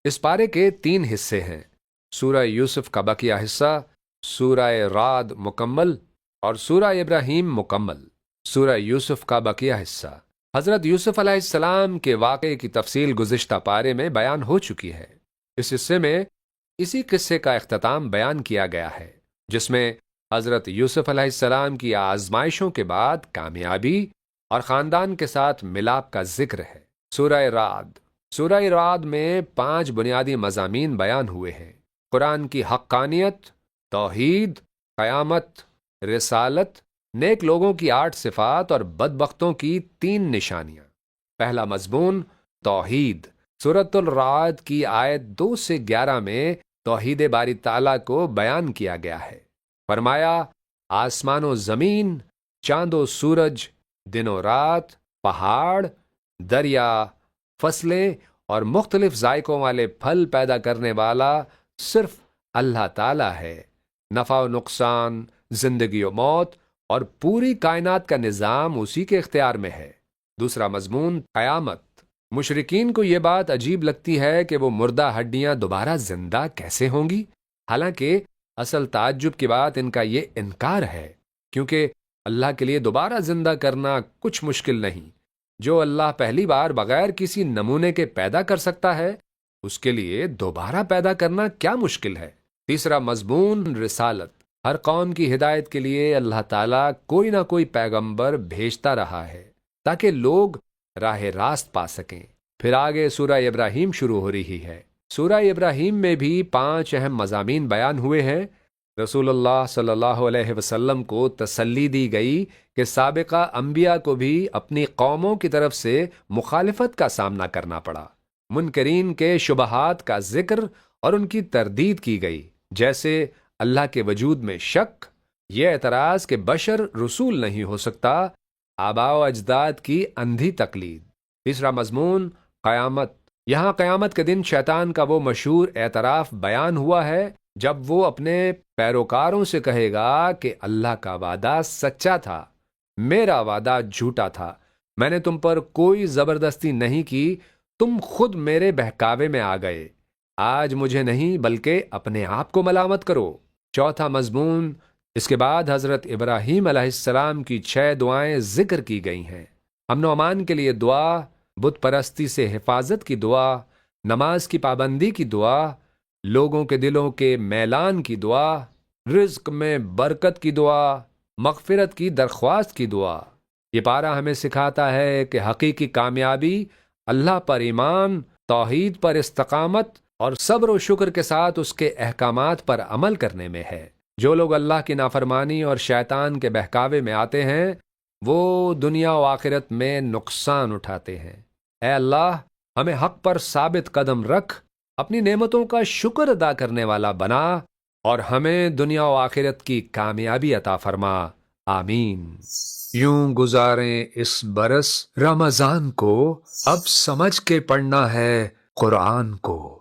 اس پارے کے 3 حصے ہیں۔ سورہ یوسف کا بقیہ حصہ، سورہ رعد مکمل اور سورہ ابراہیم مکمل۔ سورہ یوسف کا بقیہ حصہ، حضرت یوسف علیہ السلام کے واقعے کی تفصیل گزشتہ پارے میں بیان ہو چکی ہے۔ اس حصے میں اسی قصے کا اختتام بیان کیا گیا ہے، جس میں حضرت یوسف علیہ السلام کی آزمائشوں کے بعد کامیابی اور خاندان کے ساتھ ملاپ کا ذکر ہے۔ سورہ رعد میں 5 بنیادی مضامین بیان ہوئے ہیں: قرآن کی حقانیت، توحید، قیامت، رسالت، نیک لوگوں کی 8 صفات اور بدبختوں کی 3 نشانیاں۔ پہلا مضمون توحید، سورۃ الرعد کی آیت 2 سے 11 میں توحید باری تعالیٰ کو بیان کیا گیا ہے۔ فرمایا، آسمان و زمین، چاند و سورج، دن و رات، پہاڑ، دریا، فصلیں اور مختلف ذائقوں والے پھل پیدا کرنے والا صرف اللہ تعالیٰ ہے۔ نفع و نقصان، زندگی و موت اور پوری کائنات کا نظام اسی کے اختیار میں ہے۔ دوسرا مضمون قیامت، مشرکین کو یہ بات عجیب لگتی ہے کہ وہ مردہ ہڈیاں دوبارہ زندہ کیسے ہوں گی، حالانکہ اصل تعجب کی بات ان کا یہ انکار ہے، کیونکہ اللہ کے لیے دوبارہ زندہ کرنا کچھ مشکل نہیں۔ جو اللہ پہلی بار بغیر کسی نمونے کے پیدا کر سکتا ہے، اس کے لیے دوبارہ پیدا کرنا کیا مشکل ہے۔ تیسرا مضمون رسالت، ہر قوم کی ہدایت کے لیے اللہ تعالیٰ کوئی نہ کوئی پیغمبر بھیجتا رہا ہے تاکہ لوگ راہ راست پا سکیں۔ پھر آگے سورہ ابراہیم شروع ہو رہی ہے۔ سورہ ابراہیم میں بھی 5 اہم مضامین بیان ہوئے ہیں۔ رسول اللہ صلی اللہ علیہ وسلم کو تسلی دی گئی کہ سابقہ انبیاء کو بھی اپنی قوموں کی طرف سے مخالفت کا سامنا کرنا پڑا۔ منکرین کے شبہات کا ذکر اور ان کی تردید کی گئی، جیسے اللہ کے وجود میں شک، یہ اعتراض کہ بشر رسول نہیں ہو سکتا، آباء و اجداد کی اندھی تقلید۔ تیسرا مضمون قیامت، یہاں قیامت کے دن شیطان کا وہ مشہور اعتراف بیان ہوا ہے جب وہ اپنے پیروکاروں سے کہے گا کہ اللہ کا وعدہ سچا تھا، میرا وعدہ جھوٹا تھا، میں نے تم پر کوئی زبردستی نہیں کی، تم خود میرے بہکاوے میں آ گئے، آج مجھے نہیں بلکہ اپنے آپ کو ملامت کرو۔ چوتھا مضمون، اس کے بعد حضرت ابراہیم علیہ السلام کی 6 دعائیں ذکر کی گئی ہیں۔ امن و امان کے لیے دعا، بت پرستی سے حفاظت کی دعا، نماز کی پابندی کی دعا، لوگوں کے دلوں کے میلان کی دعا، رزق میں برکت کی دعا، مغفرت کی درخواست کی دعا۔ یہ پارہ ہمیں سکھاتا ہے کہ حقیقی کامیابی اللہ پر ایمان، توحید پر استقامت اور صبر و شکر کے ساتھ اس کے احکامات پر عمل کرنے میں ہے۔ جو لوگ اللہ کی نافرمانی اور شیطان کے بہکاوے میں آتے ہیں، وہ دنیا و آخرت میں نقصان اٹھاتے ہیں۔ اے اللہ، ہمیں حق پر ثابت قدم رکھ، اپنی نعمتوں کا شکر ادا کرنے والا بنا اور ہمیں دنیا و آخرت کی کامیابی عطا فرما، آمین۔ یوں گزاریں اس برس رمضان کو، اب سمجھ کے پڑھنا ہے قرآن کو۔